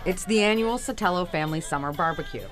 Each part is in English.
It's the annual Sotelo family summer barbecue.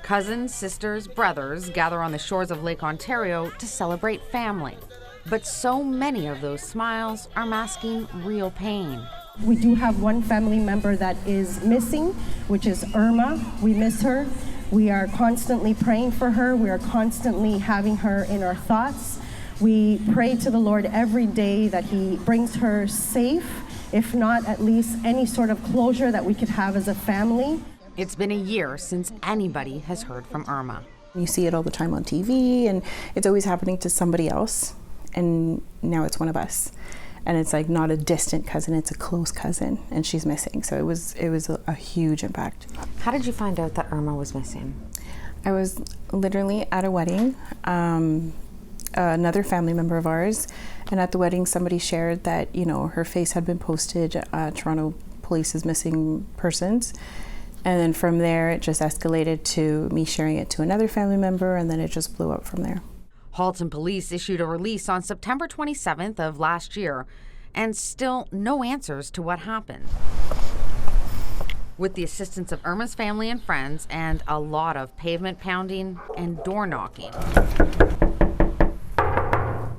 Cousins, sisters, brothers gather on the shores of Lake Ontario to celebrate family. But so many of those smiles are masking real pain. We do have one family member that is missing, which is Irma. We miss her. We are constantly praying for her. We are constantly having her in our thoughts. We pray to the Lord every day that He brings her safe, if not at least any sort of closure that we could have as a family. It's been a year since anybody has heard from Irma. You see it all the time on TV, and it's always happening to somebody else, and now it's one of us. And it's like not a distant cousin, it's a close cousin, and she's missing. So it was a huge impact. How did you find out that Irma was missing? I was literally at a wedding, another family member of ours, and at the wedding somebody shared that, her face had been posted, Toronto Police's missing persons. And then from there, it just escalated to me sharing it to another family member, and then it just blew up from there. Halton Police issued a release on September 27th of last year, and still no answers to what happened. With the assistance of Irma's family and friends, and a lot of pavement pounding and door knocking,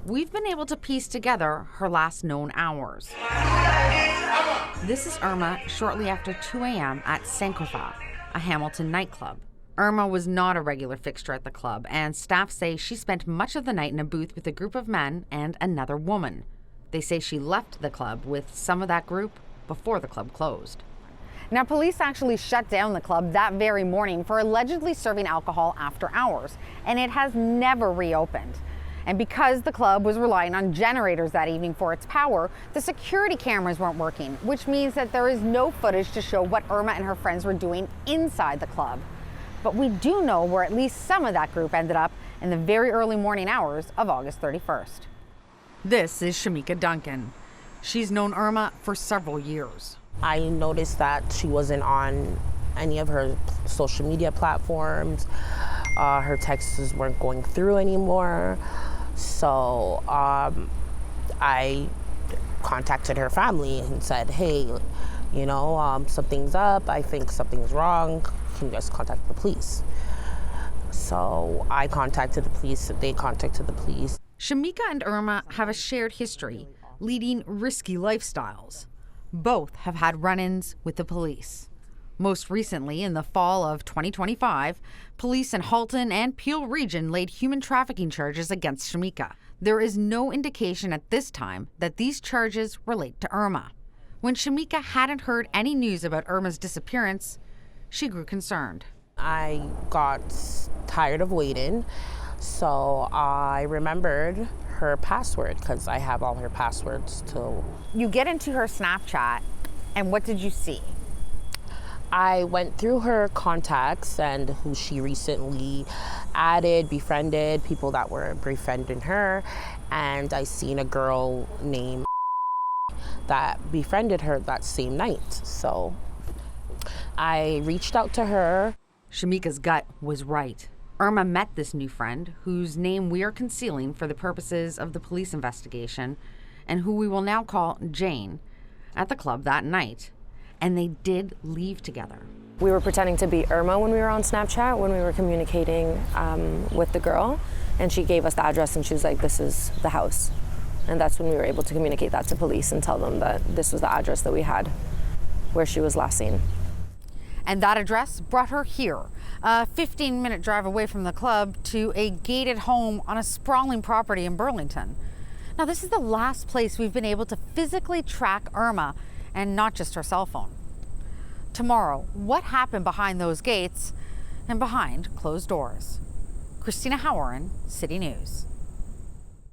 we've been able to piece together her last known hours. This is Irma shortly after 2 a.m. at Sankofa, a Hamilton nightclub. Irma was not a regular fixture at the club, and staff say she spent much of the night in a booth with a group of men and another woman. They say she left the club with some of that group before the club closed. Now, police actually shut down the club that very morning for allegedly serving alcohol after hours, and it has never reopened. And because the club was relying on generators that evening for its power, the security cameras weren't working, which means that there is no footage to show what Irma and her friends were doing inside the club. But we do know where at least some of that group ended up in the very early morning hours of August 31st. This is Shamika Duncan. She's known Irma for several years. I noticed that she wasn't on any of her social media platforms. Her texts weren't going through anymore. So I contacted her family and said, hey, something's up. I think something's wrong. Can you guys contact the police? So I contacted the police. They contacted the police. Shamika and Irma have a shared history, leading risky lifestyles. Both have had run-ins with the police. Most recently, in the fall of 2025, police in Halton and Peel Region laid human trafficking charges against Shamika. There is no indication at this time that these charges relate to Irma. When Shamika hadn't heard any news about Irma's disappearance, she grew concerned. I got tired of waiting, so I remembered her password because I have all her passwords too. You get into her Snapchat, and what did you see? I went through her contacts and who she recently added, befriended, people that were befriending her, and I seen a girl named that befriended her that same night. So I reached out to her. Shamika's gut was right. Irma met this new friend, whose name we are concealing for the purposes of the police investigation, and who we will now call Jane, at the club that night. And they did leave together. We were pretending to be Irma when we were on Snapchat, when we were communicating with the girl, and she gave us the address and she was like, this is the house. And that's when we were able to communicate that to police and tell them that this was the address that we had where she was last seen. And that address brought her here, a 15-minute drive away from the club to a gated home on a sprawling property in Burlington. Now, this is the last place we've been able to physically track Irma, and not just her cell phone. Tomorrow, what happened behind those gates and behind closed doors? Cristina Howorun, City News.